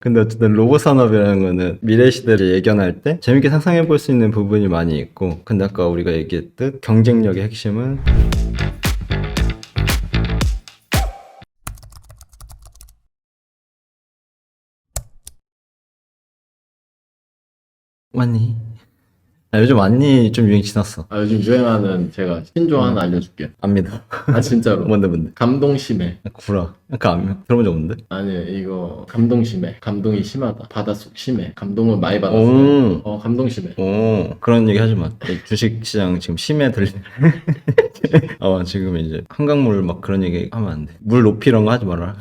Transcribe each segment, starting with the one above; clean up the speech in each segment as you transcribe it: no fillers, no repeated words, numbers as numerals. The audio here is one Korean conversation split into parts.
근데 어쨌든 로봇 산업이라는 거는 미래 시대를 예견할 때 재밌게 상상해 볼 수 있는 부분이 많이 있고, 근데 아까 우리가 얘기했듯 경쟁력의 핵심은 왔니? 요즘 왔니 좀 유행 지났어. 요즘 유행하는 제가 신조 하나 알려줄게요. 안 믿어. 진짜로. 뭔데? 감동 심해. 구라. 약간 안 들어본 적 없는데? 아니, 이거 감동 심해. 감동이 심하다. 바닷속 심해. 감동을 많이 받았어. 감동 심해. 그런 얘기 하지 마. 주식 시장 지금 심해 들리. 지금 이제 한강물 막 그런 얘기 하면 안 돼. 물 높이 이런 거 하지 마라.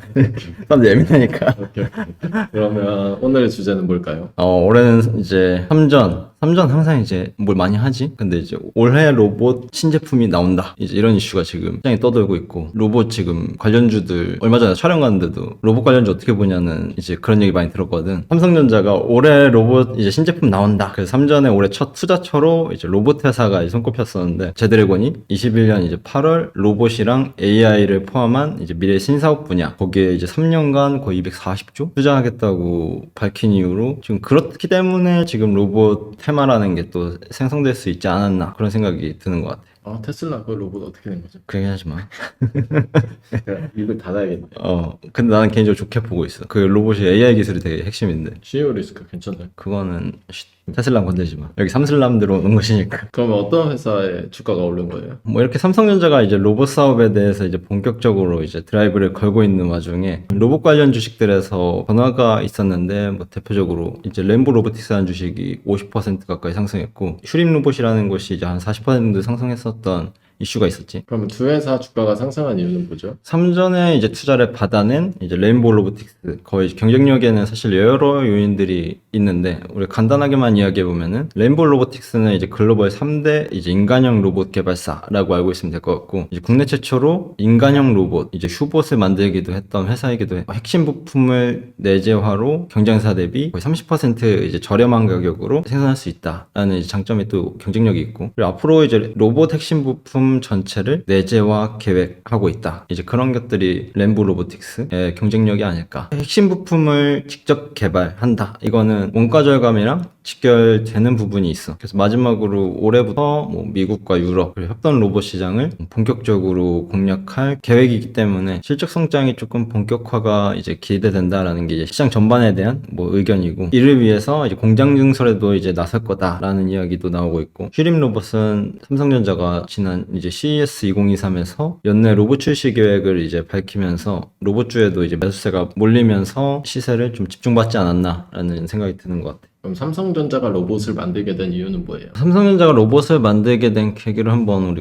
사람들 예민하니까. 오케이. 그러면 오늘의 주제는 뭘까요? 올해는 이제 삼전 항상 이제 뭘 많이 하지? 근데 이제 올해 로봇 신제품이 나온다. 이제 이런 이슈가 지금 시장에 떠돌고 있고, 로봇 지금 관련주들 얼마 전에 촬영 갔는데도 로봇 관련주 어떻게 보냐는 이제 그런 얘기 많이 들었거든. 삼성전자가 올해 로봇 이제 신제품 나온다. 그래서 삼전에 올해 첫 투자처로 이제 로봇 회사가 손꼽혔었는데, 제드래곤이 21년 이제 8월 로봇이랑 AI를 포함한 이제 미래 신사업 분야, 거기에 이제 3년간 거의 240조 투자하겠다고 밝힌 이후로 지금 그렇기 때문에 지금 로봇 테마라는 게 또 생성될 수 있지 않았나, 그런 생각이 드는 것 같아. 테슬라 그 로봇 어떻게 된 거죠? 그 얘기 하지 마. 제가 입을 닫아야겠네. 근데 나는 개인적으로 좋게 보고 있어. 그 로봇이 AI 기술이 되게 핵심인데, CEO 리스크 괜찮나요? 그거는 테슬라 건들지 마. 여기 삼슬람 들어오는 것이니까. 그러면 어떤 회사의 주가가 오른 거예요? 뭐 이렇게 삼성전자가 이제 로봇 사업에 대해서 이제 본격적으로 이제 드라이브를 걸고 있는 와중에 로봇 관련 주식들에서 변화가 있었는데, 뭐 대표적으로 이제 램보 로보틱스라는 주식이 50% 가까이 상승했고, 슈림 로봇이라는 것이 이제 한 40% 상승했었던 이슈가 있었지. 그러면 두 회사 주가가 상승한 이유는 뭐죠? 삼전에 이제 투자를 받아낸 이제 레인보우 로보틱스, 거의 경쟁력에는 사실 여러 요인들이 있는데, 우리 간단하게만 이야기해 보면은 레인보우 로보틱스는 이제 글로벌 3대 이제 인간형 로봇 개발사라고 알고 있으면 될 것 같고, 이제 국내 최초로 인간형 로봇 이제 슈봇을 만들기도 했던 회사이기도 해. 핵심 부품을 내재화로 경쟁사 대비 거의 30% 이제 저렴한 가격으로 생산할 수 있다라는 이제 장점이 또 경쟁력이 있고, 그리고 앞으로 이제 로봇 핵심 부품 전체를 내재화 계획하고 있다. 이제 그런 것들이 램보 로보틱스의 경쟁력이 아닐까. 핵심 부품을 직접 개발한다. 이거는 원가 절감이랑 직결되는 부분이 있어. 그래서 마지막으로 올해부터 뭐 미국과 유럽 그리고 협동 로봇 시장을 본격적으로 공략할 계획이기 때문에 실적 성장이 조금 본격화가 이제 기대된다라는 게 이제 시장 전반에 대한 뭐 의견이고, 이를 위해서 이제 공장 증설에도 이제 나설 거다라는 이야기도 나오고 있고, 슈림 로봇은 삼성전자가 지난 이제 CES 2023에서 연내 로봇 출시 계획을 이제 밝히면서 로봇주에도 이제 매수세가 몰리면서 시세를 좀 집중받지 않았나라는 생각이 드는 것 같아요. 그럼 삼성전자가 로봇을 만들게 된 이유는 뭐예요? 삼성전자가 로봇을 만들게 된 계기를 한번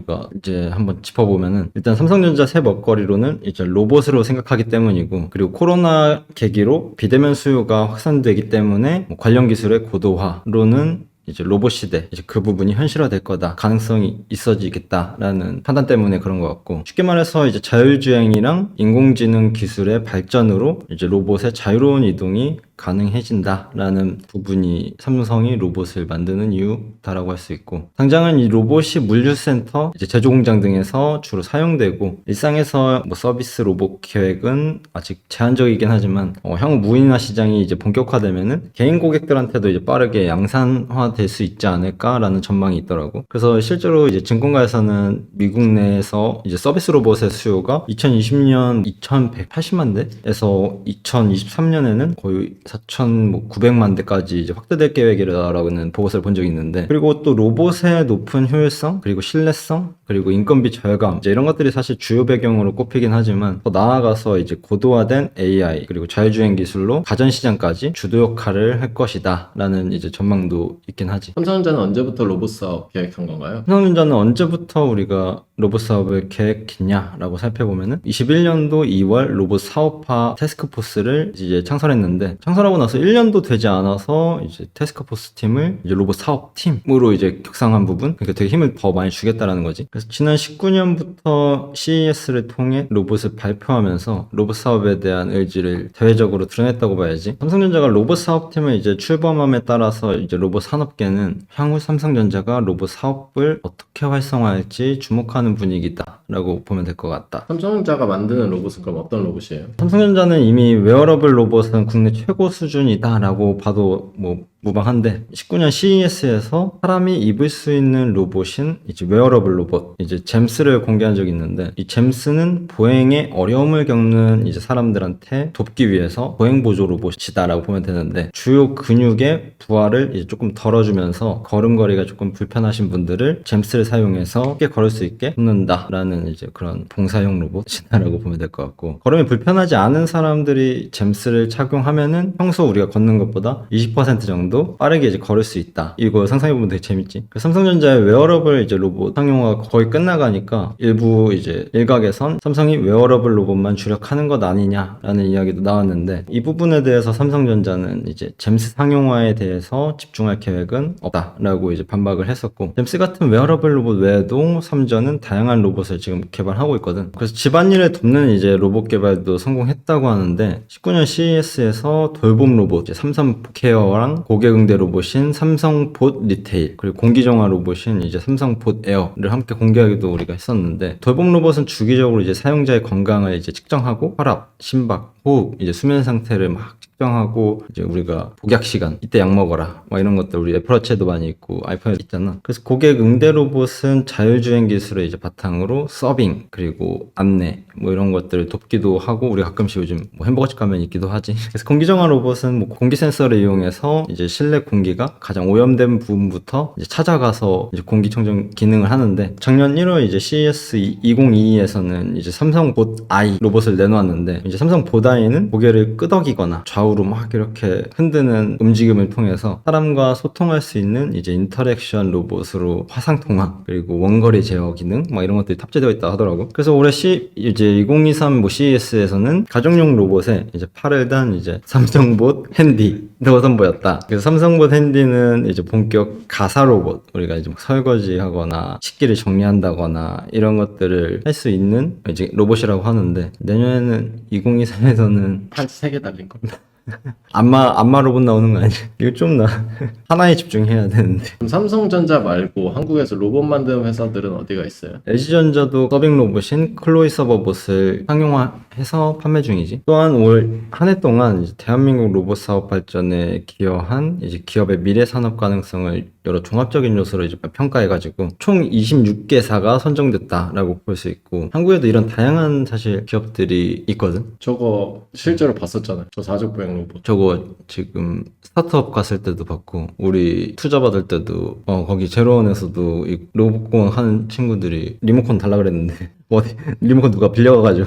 짚어보면은, 일단 삼성전자 새 먹거리로는 이제 로봇으로 생각하기 때문이고, 그리고 코로나 계기로 비대면 수요가 확산되기 때문에 뭐 관련 기술의 고도화로는 이제 로봇 시대, 이제 그 부분이 현실화될 거다, 가능성이 있어지겠다라는 판단 때문에 그런 것 같고, 쉽게 말해서 이제 자율주행이랑 인공지능 기술의 발전으로 이제 로봇의 자유로운 이동이 가능해진다라는 부분이 삼성이 로봇을 만드는 이유다라고 할 수 있고, 당장은 이 로봇이 물류센터, 이제 제조공장 등에서 주로 사용되고, 일상에서 뭐 서비스 로봇 계획은 아직 제한적이긴 하지만 향후 무인화 시장이 이제 본격화되면은 개인 고객들한테도 이제 빠르게 양산화될 수 있지 않을까라는 전망이 있더라고. 그래서 실제로 이제 증권가에서는 미국 내에서 이제 서비스 로봇의 수요가 2020년 2180만 대에서 2023년에는 거의 4,900만 대까지 이제 확대될 계획이라는 보고서를 본 적이 있는데, 그리고 또 로봇의 높은 효율성, 그리고 신뢰성, 그리고 인건비 절감, 이제 이런 것들이 사실 주요 배경으로 꼽히긴 하지만, 더 나아가서 이제 고도화된 AI 그리고 자율주행 기술로 가전 시장까지 주도 역할을 할 것이다 라는 이제 전망도 있긴 하지. 삼성전자는 언제부터 로봇 사업 계획한 건가요? 삼성전자는 언제부터 우리가 로봇 사업을 계획했냐라고 살펴보면은 21년도 2월 로봇 사업화 태스크포스를 이제 창설했는데, 창설하고 나서 1년도 되지 않아서 이제 태스크포스 팀을 이제 로봇 사업 팀으로 이제 격상한 부분, 그러니까 되게 힘을 더 많이 주겠다라는 거지. 그래서 지난 19년부터 CES를 통해 로봇을 발표하면서 로봇 사업에 대한 의지를 대외적으로 드러냈다고 봐야지. 삼성전자가 로봇 사업팀을 이제 출범함에 따라서 이제 로봇 산업계는 향후 삼성전자가 로봇 사업을 어떻게 활성화할지 주목하는 하는 분위기다라고 보면 될 것 같다. 삼성전자가 만드는 로봇은 그럼 어떤 로봇이에요? 삼성전자는 이미 웨어러블 로봇은 국내 최고 수준이다라고 봐도 뭐 무방한데 19년 CES에서 사람이 입을 수 있는 로봇인 이제 웨어러블 로봇 이제 잼스를 공개한 적이 있는데 이 잼스는 보행에 어려움을 겪는 이제 사람들한테 돕기 위해서 보행 보조 로봇이다라고 보면 되는데 주요 근육의 부하를 이제 조금 덜어주면서 걸음걸이가 조금 불편하신 분들을 잼스를 사용해서 쉽게 걸을 수 있게 돕는다라는 이제 그런 봉사용 로봇이다라고 보면 될 것 같고 걸음이 불편하지 않은 사람들이 잼스를 착용하면은 평소 우리가 걷는 것보다 20% 정도 빠르게 이제 걸을 수 있다. 이거 상상해보면 되게 재밌지. 삼성전자의 웨어러블 이제 로봇 상용화가 거의 끝나가니까 일부 이제 일각에선 삼성이 웨어러블 로봇만 주력하는 것 아니냐라는 이야기도 나왔는데 이 부분에 대해서 삼성전자는 이제 잼스 상용화에 대해서 집중할 계획은 없다라고 이제 반박을 했었고 잼스 같은 웨어러블 로봇 외에도 삼전은 다양한 로봇을 지금 개발하고 있거든. 그래서 집안일을 돕는 이제 로봇 개발도 성공했다고 하는데 19년 CES에서 돌봄 로봇 이제 삼성 케어랑 고객 응대 로봇인 삼성 봇 리테일 그리고 공기정화 로봇인 이제 삼성 봇 에어를 함께 공개하기도 우리가 했었는데 돌봄 로봇은 주기적으로 이제 사용자의 건강을 이제 측정하고 혈압, 심박, 호흡, 이제 수면 상태를 막 측정하고 이제 우리가 복약 시간 이때 약 먹어라 막 이런 것들 우리 애플워치에도 많이 있고 아이폰에 있잖아. 그래서 고객 응대 로봇은 자율주행 기술을 이제 바탕으로 서빙 그리고 안내 뭐 이런 것들을 돕기도 하고 우리 가끔씩 요즘 뭐 햄버거집 가면 있기도 하지. 그래서 공기정화 로봇은 뭐 공기 센서를 이용해서 이제 실내 공기가 가장 오염된 부분부터 이제 찾아가서 이제 공기청정 기능을 하는데 작년 1월 이제 CES 2022에서는 이제 삼성 봇 아이 로봇을 내놓았는데 이제 삼성 봇 아이는 고개를 끄덕이거나 좌우로 막 이렇게 흔드는 움직임을 통해서 사람과 소통할 수 있는 이제 인터랙션 로봇으로 화상 통화 그리고 원거리 제어 기능 막 이런 것들이 탑재되어 있다 하더라고. 그래서 올해 이제 2023 뭐 CES에서는 가정용 로봇에 이제 팔을 단 이제 삼성봇 핸디도 선보였다. 그래서 삼성봇 핸디는 이제 본격 가사 로봇 우리가 이제 막 설거지하거나 식기를 정리한다거나 이런 것들을 할 수 있는 이제 로봇이라고 하는데 내년에는 2023에서는 팔 3개 달린 겁니다. 안마 로봇 나오는 거 아니야? 이거 좀 하나에 집중해야 되는데. 그럼 삼성전자 말고 한국에서 로봇 만드는 회사들은 어디가 있어요? LG전자도 서빙 로봇인 클로이 서버봇을 상용화해서 판매 중이지. 또한 올 한 해 동안 이제 대한민국 로봇 사업 발전에 기여한 이제 기업의 미래 산업 가능성을 여러 종합적인 요소로 이제 평가해가지고 총 26개사가 선정됐다라고 볼 수 있고 한국에도 이런 다양한 사실 기업들이 있거든. 저거 실제로 봤었잖아요. 저 사족보행 로봇. 저거 지금 스타트업 갔을 때도 봤고 우리 투자 받을 때도 거기 제로원에서도 이 로봇공학 하는 친구들이 리모컨 달라 그랬는데 어디 리모컨 누가 빌려가가지고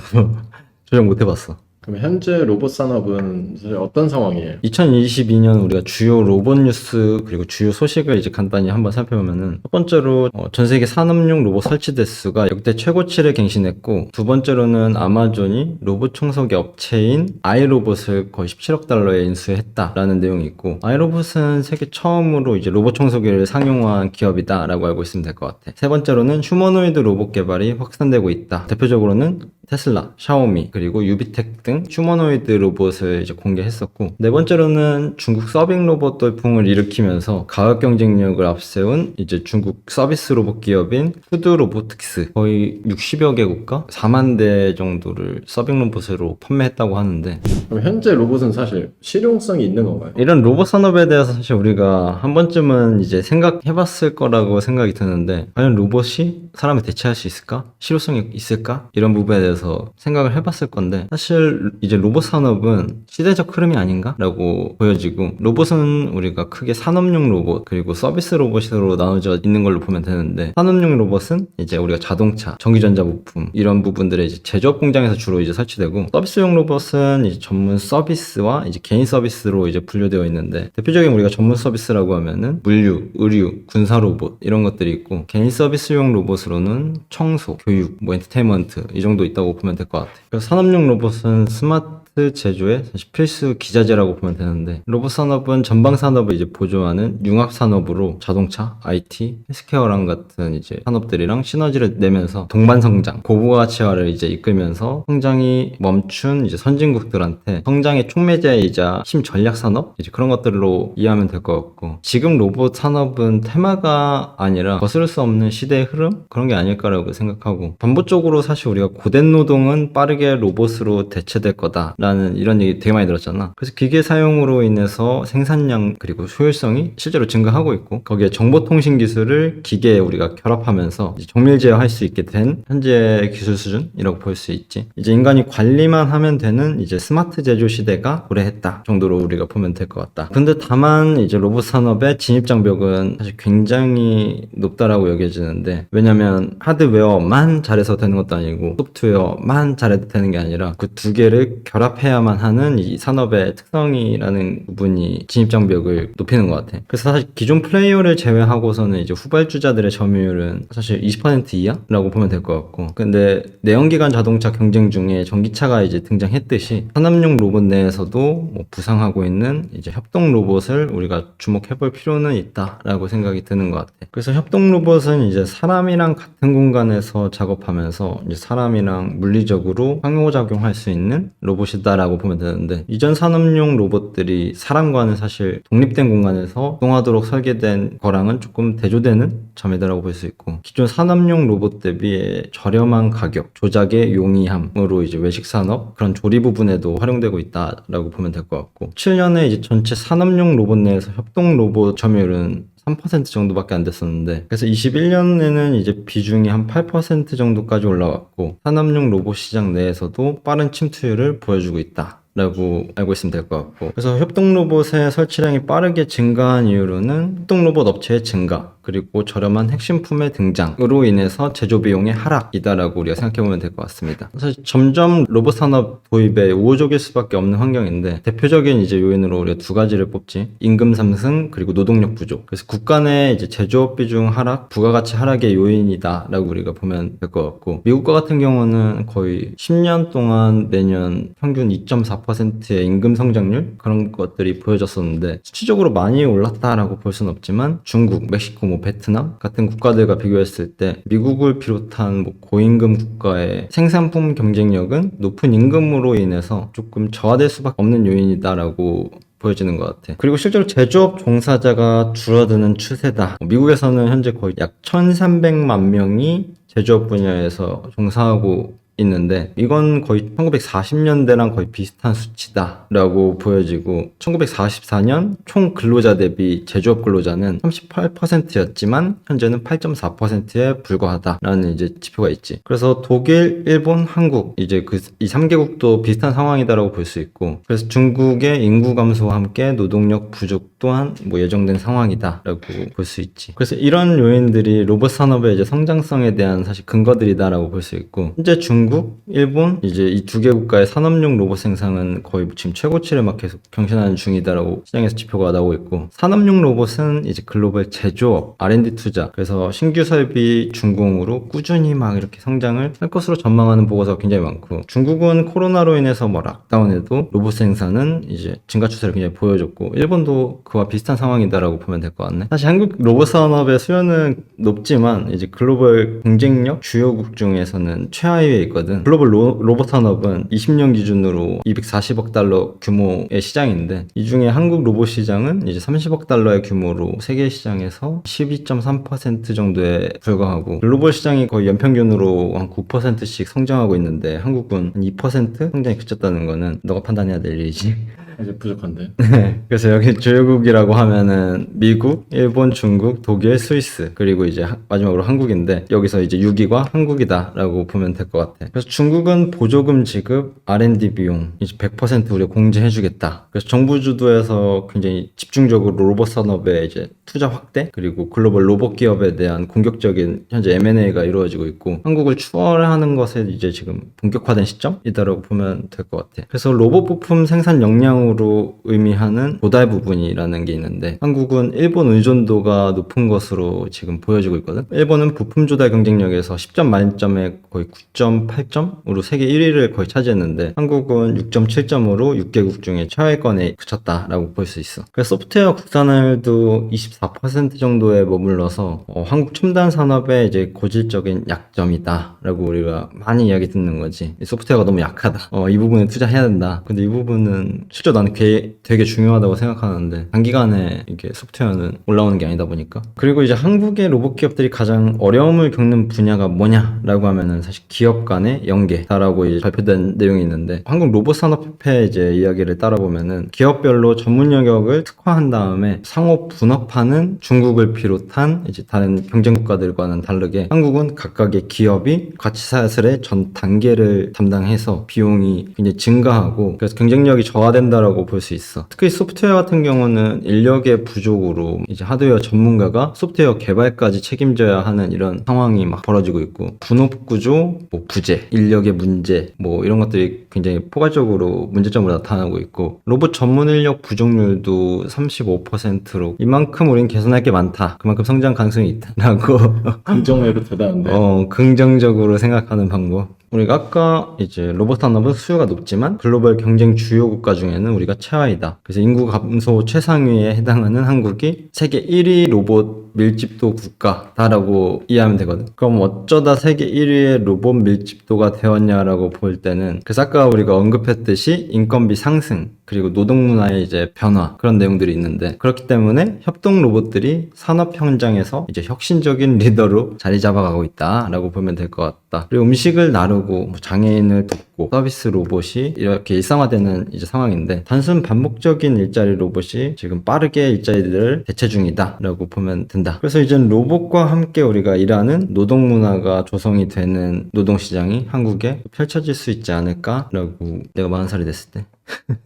조정 못 해봤어. 그럼 현재 로봇 산업은 사실 어떤 상황이에요? 2022년 우리가 주요 로봇 뉴스 그리고 주요 소식을 이제 간단히 한번 살펴보면은 첫 번째로 전 세계 산업용 로봇 설치 대수가 역대 최고치를 갱신했고 두 번째로는 아마존이 로봇 청소기 업체인 아이로봇을 거의 17억 달러에 인수했다라는 내용이 있고 아이로봇은 세계 처음으로 이제 로봇 청소기를 상용화한 기업이다라고 알고 있으면 될 것 같아. 세 번째로는 휴머노이드 로봇 개발이 확산되고 있다. 대표적으로는 테슬라, 샤오미, 그리고 유비텍 등 휴머노이드 로봇을 이제 공개했었고 네 번째로는 중국 서빙 로봇 돌풍을 일으키면서 가격 경쟁력을 앞세운 이제 중국 서비스 로봇 기업인 푸드 로보틱스 거의 60여 개 국가 4만 대 정도를 서빙 로봇으로 판매했다고 하는데 그럼 현재 로봇은 사실 실용성이 있는 건가요? 이런 로봇 산업에 대해서 사실 우리가 한 번쯤은 이제 생각해봤을 거라고 생각이 드는데 과연 로봇이 사람을 대체할 수 있을까? 실효성이 있을까? 이런 부분에 대해서 생각을 해봤을 건데 사실 이제 로봇 산업은 시대적 흐름이 아닌가? 라고 보여지고 로봇은 우리가 크게 산업용 로봇 그리고 서비스 로봇으로 나눠져 있는 걸로 보면 되는데 산업용 로봇은 이제 우리가 자동차, 전기전자 부품 이런 부분들의 이제 제조업 공장에서 주로 이제 설치되고 서비스용 로봇은 이제 전문 서비스와 이제 개인 서비스로 이제 분류되어 있는데 대표적인 우리가 전문 서비스라고 하면은 물류, 의류, 군사 로봇 이런 것들이 있고 개인 서비스용 로봇으로는 청소, 교육, 뭐 엔터테인먼트 이 정도 있다고 보면 될 것 같아요. 그래서 산업용 로봇은 스마트 스마트 제조의 사실 필수 기자재라고 보면 되는데, 로봇 산업은 전방 산업을 이제 보조하는 융합 산업으로 자동차, IT, 헬스케어랑 같은 이제 산업들이랑 시너지를 내면서 동반 성장, 고부가치화를 이제 이끌면서 성장이 멈춘 이제 선진국들한테 성장의 촉매제이자 힘전략 산업 이제 그런 것들로 이해하면 될 것 같고, 지금 로봇 산업은 테마가 아니라 거스를 수 없는 시대의 흐름 그런 게 아닐까라고 생각하고, 반복적으로 사실 우리가 고된 노동은 빠르게 로봇으로 대체될 거다라는 이런 얘기 되게 많이 들었잖아. 그래서 기계 사용으로 인해서 생산량 그리고 효율성이 실제로 증가하고 있고, 거기에 정보통신 기술을 기계에 우리가 결합하면서 이제 정밀 제어할 수 있게 된 현재 기술 수준이라고 볼 수 있지. 이제 인간이 관리만 하면 되는 이제 스마트 제조 시대가 도래했다 정도로 우리가 보면 될 것 같다. 근데 다만 이제 로봇 산업의 진입 장벽은 사실 굉장히 높다라고 여겨지는데, 왜냐면 하드웨어만 잘해서 되는 것도 아니고 소프트웨어만 잘해도 되는 게 아니라 그 두 개를 결합해야만 하는 이 산업의 특성이라는 부분이 진입 장벽을 높이는 것 같아. 그래서 사실 기존 플레이어를 제외하고서는 이제 후발주자들의 점유율은 사실 20% 이하라고 보면 될 것 같고, 근데 내연기관 자동차 경쟁 중에 전기차가 이제 등장했듯이 산업용 로봇 내에서도 뭐 부상하고 있는 이제 협동 로봇을 우리가 주목해볼 필요는 있다라고 생각이 드는 것 같아. 그래서 협동 로봇은 이제 사람이랑 같은 공간에서 작업하면서 이제 사람이랑 물리적으로 상호작용할 수 있는 로봇이다라고 보면 되는데, 이전 산업용 로봇들이 사람과는 사실 독립된 공간에서 동하도록 설계된 거랑은 조금 대조되는 점이다라고 볼 수 있고, 기존 산업용 로봇 대비에 저렴한 가격, 조작의 용이함으로 이제 외식 산업 그런 조리 부분에도 활용되고 있다라고 보면 될 것 같고, 7년에 이제 전체 산업용 로봇 내에서 협동 로봇 점유율은 3% 정도밖에 안 됐었는데, 그래서 21년에는 이제 비중이 한 8% 정도까지 올라왔고, 산업용 로봇 시장 내에서도 빠른 침투율을 보여주고 있다 라고 알고 있으면 될 것 같고, 그래서 협동 로봇의 설치량이 빠르게 증가한 이유로는 협동 로봇 업체의 증가 그리고 저렴한 핵심품의 등장으로 인해서 제조 비용의 하락이다라고 우리가 생각해보면 될 것 같습니다. 사실 점점 로봇 산업 도입에 우호적일 수밖에 없는 환경인데, 대표적인 이제 요인으로 우리가 두 가지를 뽑지. 임금 상승 그리고 노동력 부족. 그래서 국가 내 이제 제조업 비중 하락, 부가가치 하락의 요인이다라고 우리가 보면 될 것 같고, 미국과 같은 경우는 거의 10년 동안 매년 평균 2.4%의 임금 성장률 그런 것들이 보여졌었는데, 수치적으로 많이 올랐다라고 볼 수는 없지만 중국, 멕시코, 뭐 베트남 같은 국가들과 비교했을 때 미국을 비롯한 뭐 고임금 국가의 생산품 경쟁력은 높은 임금으로 인해서 조금 저하될 수밖에 없는 요인이다라고 보여지는 것 같아. 그리고 실제로 제조업 종사자가 줄어드는 추세다. 미국에서는 현재 거의 약 1,300만 명이 제조업 분야에서 종사하고 있는데, 이건 거의 1940년대랑 거의 비슷한 수치다라고 보여지고, 1944년 총 근로자 대비 제조업 근로자는 38%였지만 현재는 8.4%에 불과하다라는 이제 지표가 있지. 그래서 독일, 일본, 한국 이제 이 3개국도 비슷한 상황이다라고 볼 수 있고, 그래서 중국의 인구 감소와 함께 노동력 부족 또한 뭐 예정된 상황이다라고 볼 수 있지. 그래서 이런 요인들이 로봇 산업의 이제 성장성에 대한 사실 근거들이다라고 볼 수 있고, 현재 중국, 일본 이제 이 두 개 국가의 산업용 로봇 생산은 거의 지금 최고치를 막 계속 경신하는 중이다라고 시장에서 지표가 나오고 있고, 산업용 로봇은 이제 글로벌 제조업, R&D 투자, 그래서 신규 설비 준공으로 꾸준히 막 이렇게 성장을 할 것으로 전망하는 보고서가 굉장히 많고, 중국은 코로나로 인해서 뭐 락다운에도 로봇 생산은 이제 증가 추세를 굉장히 보여줬고, 일본도 그와 비슷한 상황이다라고 보면 될 것 같네. 사실 한국 로봇 산업의 수요는 높지만 이제 글로벌 경쟁력 주요국 중에서는 최하위에 있거든. 글로벌 로봇 산업은 20년 기준으로 240억 달러 규모의 시장인데, 이 중에 한국 로봇 시장은 이제 30억 달러의 규모로 세계 시장에서 12.3% 정도에 불과하고, 글로벌 시장이 거의 연평균으로 한 9%씩 성장하고 있는데 한국은 한 2% 성장이 그쳤다는 거는 너가 판단해야 될 일이지. 이제 부족한데. 네. 그래서 여기 주요국이라고 하면은 미국, 일본, 중국, 독일, 스위스, 그리고 이제 마지막으로 한국인데, 여기서 이제 6위가 한국이다라고 보면 될 것 같아. 그래서 중국은 보조금 지급, R&D 비용 이제 100% 우리가 공제해주겠다. 그래서 정부 주도에서 굉장히 집중적으로 로봇 산업에 이제 투자 확대, 그리고 글로벌 로봇 기업에 대한 공격적인 현재 M&A가 이루어지고 있고, 한국을 추월하는 것에 이제 지금 본격화된 시점이다라고 보면 될 것 같아. 그래서 로봇 부품 생산 역량으로 상징적으로 의미하는 도달 부분이라는 게 있는데 한국은 일본 의존도가 높은 것으로 지금 보여지고 있거든. 일본은 부품 조달 경쟁력에서 10점 만점에 거의 9.8점으로 세계 1위를 거의 차지했는데 한국은 6.7점으로 6개국 중에 최하위권에 그쳤다라고 볼 수 있어. 그래서 소프트웨어 국산화율도 24% 정도에 머물러서 한국 첨단 산업의 이제 고질적인 약점이다라고 우리가 많이 이야기 듣는 거지. 이 소프트웨어가 너무 약하다. 이 부분에 투자해야 된다. 근데 이 부분은 실제 나는 되게 중요하다고 생각하는데 단기간에 이게 소프트웨어는 올라오는 게 아니다 보니까. 그리고 이제 한국의 로봇 기업들이 가장 어려움을 겪는 분야가 뭐냐라고 하면은 사실 기업 간의 연계다라고 이제 발표된 내용이 있는데 한국 로봇 산업협회 이제 이야기를 따라보면은 기업별로 전문 영역을 특화한 다음에 상호 분업하는 중국을 비롯한 이제 다른 경쟁 국가들과는 다르게 한국은 각각의 기업이 가치 사슬의 전 단계를 담당해서 비용이 굉장히 증가하고 그래서 경쟁력이 저하된다라고 볼 수 있어. 특히 소프트웨어 같은 경우는 인력의 부족으로 이제 하드웨어 전문가가 소프트웨어 개발까지 책임져야 하는 이런 상황이 막 벌어지고 있고 분업 구조, 뭐 부재, 인력의 문제 뭐 이런 것들이 굉장히 포괄적으로 문제점으로 나타나고 있고 로봇 전문 인력 부족률도 35%로 이만큼 우린 개선할 게 많다. 그만큼 성장 가능성이 있다라고 긍정외로 대단한데. 긍정적으로 생각하는 방법. 우리가 아까 이제 로봇 산업은 수요가 높지만 글로벌 경쟁 주요 국가 중에는 우리가 최하이다. 그래서 인구 감소 최상위에 해당하는 한국이 세계 1위 로봇 밀집도 국가다라고 이해하면 되거든. 그럼 어쩌다 세계 1위의 로봇 밀집도가 되었냐라고 볼 때는 그래서 아까 우리가 언급했듯이 인건비 상승 그리고 노동 문화의 이제 변화 그런 내용들이 있는데 그렇기 때문에 협동 로봇들이 산업 현장에서 이제 혁신적인 리더로 자리 잡아가고 있다라고 보면 될 것 같다. 그리고 음식을 나르고 뭐 장애인을 돕고 서비스 로봇이 이렇게 일상화되는 이제 상황인데 단순 반복적인 일자리 로봇이 지금 빠르게 일자리들을 대체 중이다라고 보면 된다. 그래서 이제 로봇과 함께 우리가 일하는 노동 문화가 조성이 되는 노동 시장이 한국에 펼쳐질 수 있지 않을까라고 내가 40살이 됐을 때.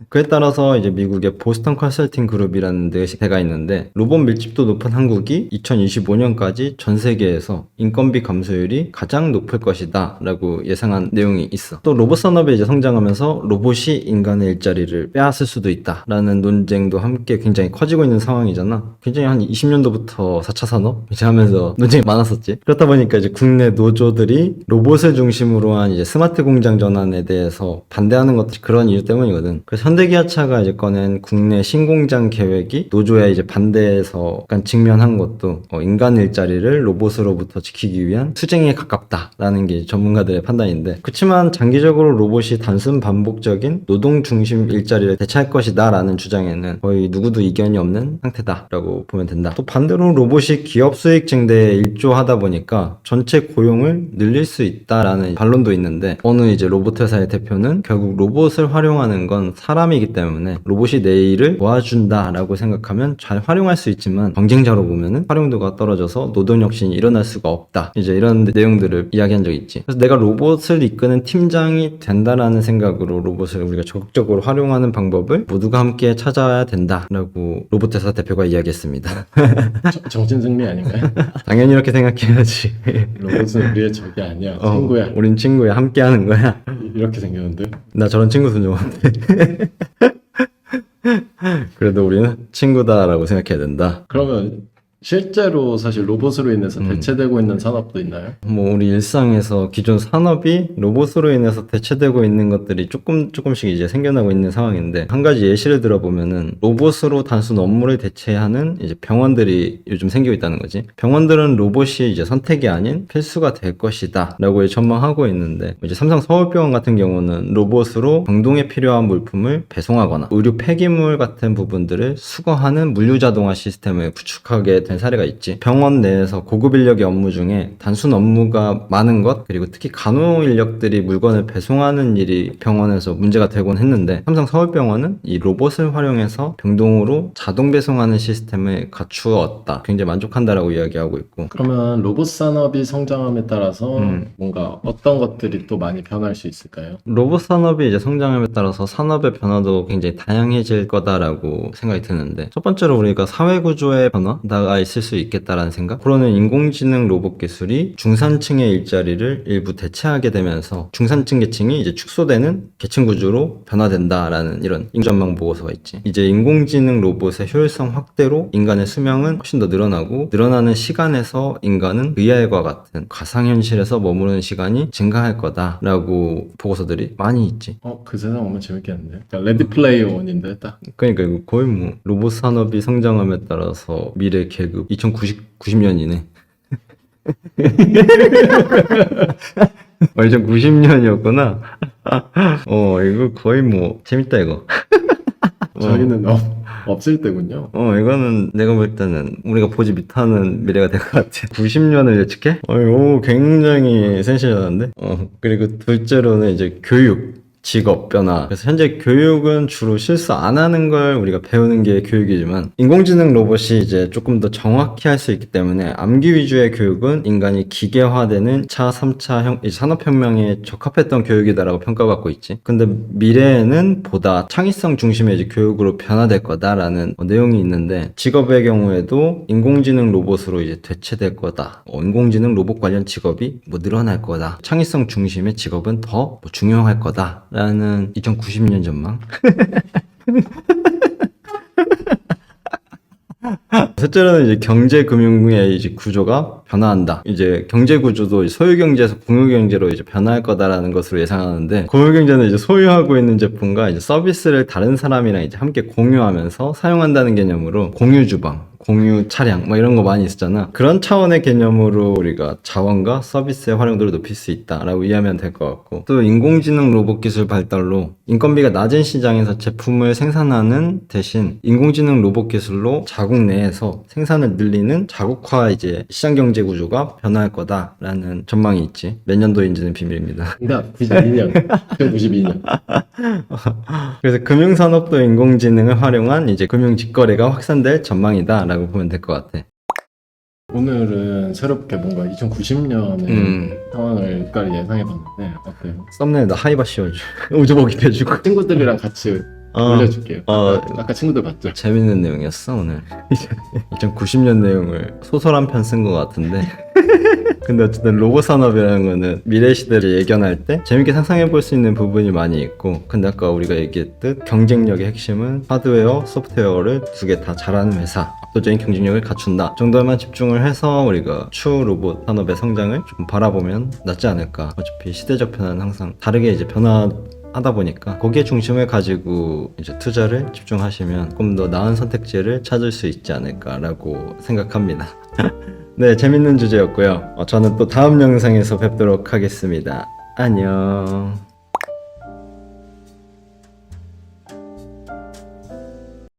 그에 따라서 이제 미국의 보스턴 컨설팅 그룹이라는 데가 있는데 로봇 밀집도 높은 한국이 2025년까지 전 세계에서 인건비 감소율이 가장 높을 것이다 라고 예상한 내용이 있어. 또 로봇 산업이 이제 성장하면서 로봇이 인간의 일자리를 빼앗을 수도 있다 라는 논쟁도 함께 굉장히 커지고 있는 상황이잖아. 굉장히 한 20년도부터 4차 산업 이제 하면서 논쟁이 많았었지. 그렇다 보니까 이제 국내 노조들이 로봇을 중심으로 한 이제 스마트 공장 전환에 대해서 반대하는 것들이 그런 이유 때문이거든. 그래서 현대기아차가 이제 꺼낸 국내 신공장 계획이 노조에 이제 반대해서 약간 직면한 것도 인간 일자리를 로봇으로부터 지키기 위한 투쟁에 가깝다라는 게 전문가들의 판단인데 그렇지만 장기적으로 로봇이 단순 반복적인 노동 중심 일자리를 대체할 것이다 라는 주장에는 거의 누구도 이견이 없는 상태다라고 보면 된다. 또 반대로 로봇이 기업 수익 증대에 일조하다 보니까 전체 고용을 늘릴 수 있다라는 반론도 있는데 어느 이제 로봇 회사의 대표는 결국 로봇을 활용하는 건 사람이기 때문에 로봇이 내 일을 도와준다라고 생각하면 잘 활용할 수 있지만 경쟁자로 보면은 활용도가 떨어져서 노동 혁신이 일어날 수가 없다. 이제 이런 내용들을 이야기한 적이 있지. 그래서 내가 로봇을 이끄는 팀장이 된다라는 생각으로 로봇을 우리가 적극적으로 활용하는 방법을 모두가 함께 찾아야 된다라고 로봇 회사 대표가 이야기했습니다. 정신승리 아닌가요? 당연히 이렇게 생각해야지. 로봇은 우리의 적이 아니야. 친구야. 우린 친구야. 함께 하는 거야. 이렇게 생겼는데. 나 저런 친구 존중한데. 그래도 우리는 친구다라고 생각해야 된다. 그러면 실제로 사실 로봇으로 인해서 대체되고 있는 산업도 있나요? 뭐 우리 일상에서 기존 산업이 로봇으로 인해서 대체되고 있는 것들이 조금씩 이제 생겨나고 있는 상황인데 한 가지 예시를 들어보면은 로봇으로 단순 업무를 대체하는 이제 병원들이 요즘 생기고 있다는 거지. 병원들은 로봇이 이제 선택이 아닌 필수가 될 것이다라고 전망하고 있는데 이제 삼성 서울병원 같은 경우는 로봇으로 병동에 필요한 물품을 배송하거나 의료 폐기물 같은 부분들을 수거하는 물류자동화 시스템을 구축하게 된 사례가 있지. 병원 내에서 고급 인력의 업무 중에 단순 업무가 많은 것 그리고 특히 간호 인력들이 물건을 배송하는 일이 병원에서 문제가 되곤 했는데 삼성 서울병원은 이 로봇을 활용해서 병동으로 자동 배송하는 시스템을 갖추었다. 굉장히 만족한다라고 이야기하고 있고. 그러면 로봇 산업이 성장함에 따라서 뭔가 어떤 것들이 또 많이 변할 수 있을까요? 로봇 산업이 이제 성장함에 따라서 산업의 변화도 굉장히 다양해질 거다라고 생각이 드는데 첫 번째로 우리가 사회 구조의 변화가 있을 수 있겠다라는 생각. 앞으로는 인공지능 로봇 기술이 중산층의 일자리를 일부 대체하게 되면서 중산층 계층이 이제 축소되는 계층 구조로 변화된다라는 이런 전망 보고서가 있지. 이제 인공지능 로봇의 효율성 확대로 인간의 수명은 훨씬 더 늘어나고 늘어나는 시간에서 인간은 VR과 같은 가상현실에서 머무르는 시간이 증가할 거다라고 보고서들이 많이 있지. 그 세상 오면 재밌겠는데. 그러니까 레디 플레이어 원인데 딱. 그러니까 이거 거의 뭐 로봇 산업이 성장함에 따라서 미래 계급 2090년이네. 2090년이었구나. 이거 거의 뭐 재밌다 이거. 저희는 없을 때군요. 이거는 내가 볼 때는 우리가 보지 못하는 미래가 될 것 같아. 90년을 예측해? 오, 굉장히 센시하는데? 그리고 둘째로는 이제 교육. 직업 변화. 그래서 현재 교육은 주로 실수 안 하는 걸 우리가 배우는 게 교육이지만 인공지능 로봇이 이제 조금 더 정확히 할 수 있기 때문에 암기 위주의 교육은 인간이 기계화되는 2차, 3차 산업혁명에 적합했던 교육이다라고 평가받고 있지. 근데 미래에는 보다 창의성 중심의 이제 교육으로 변화될 거다라는 내용이 있는데 직업의 경우에도 인공지능 로봇으로 이제 대체될 거다. 인공지능 로봇 관련 직업이 뭐 늘어날 거다. 창의성 중심의 직업은 더 중요할 거다. 라는 2090년 전망. 셋째로는 이제 경제금융의 이제 구조가 변화한다. 이제 경제 구조도 소유경제에서 공유경제로 이제 변화할 거다라는 것으로 예상하는데, 공유경제는 이제 소유하고 있는 제품과 이제 서비스를 다른 사람이랑 이제 함께 공유하면서 사용한다는 개념으로 공유주방, 공유 차량 뭐 이런 거 많이 있었잖아. 그런 차원의 개념으로 우리가 자원과 서비스의 활용도를 높일 수 있다라고 이해하면 될 것 같고, 또 인공지능 로봇 기술 발달로 인건비가 낮은 시장에서 제품을 생산하는 대신 인공지능 로봇 기술로 자국 내에서 생산을 늘리는 자국화 이제 시장 경제 구조가 변화할 거다라는 전망이 있지. 몇 년도인지는 비밀입니다. 정답 92년. 92년. 그래서 금융산업도 인공지능을 활용한 이제 금융 직거래가 확산될 전망이다라고 보면 될 것 같아. 오늘은 새롭게 뭔가 2090년의 상황을까지 예상해봤는데 어때요? 썸네일 나 하이바 씌워줘. 우주복이 해주고. 친구들이랑 같이 올려줄게요. 아까 친구들 봤죠? 재밌는 내용이었어 오늘. 2090년 내용을 소설 한 편 쓴 것 같은데. 근데 어쨌든 로봇 산업이라는 거는 미래 시대를 예견할 때 재밌게 상상해 볼 수 있는 부분이 많이 있고, 근데 아까 우리가 얘기했듯 경쟁력의 핵심은 하드웨어, 소프트웨어를 두 개 다 잘하는 회사, 압도적인 경쟁력을 갖춘다 정도에만 집중을 해서 우리가 추후 로봇 산업의 성장을 좀 바라보면 낫지 않을까. 어차피 시대적 변화는 항상 다르게 이제 하다 보니까 거기에 중심을 가지고 이제 투자를 집중하시면 조금 더 나은 선택지를 찾을 수 있지 않을까라고 생각합니다. 네, 재밌는 주제였고요. 저는 또 다음 영상에서 뵙도록 하겠습니다. 안녕.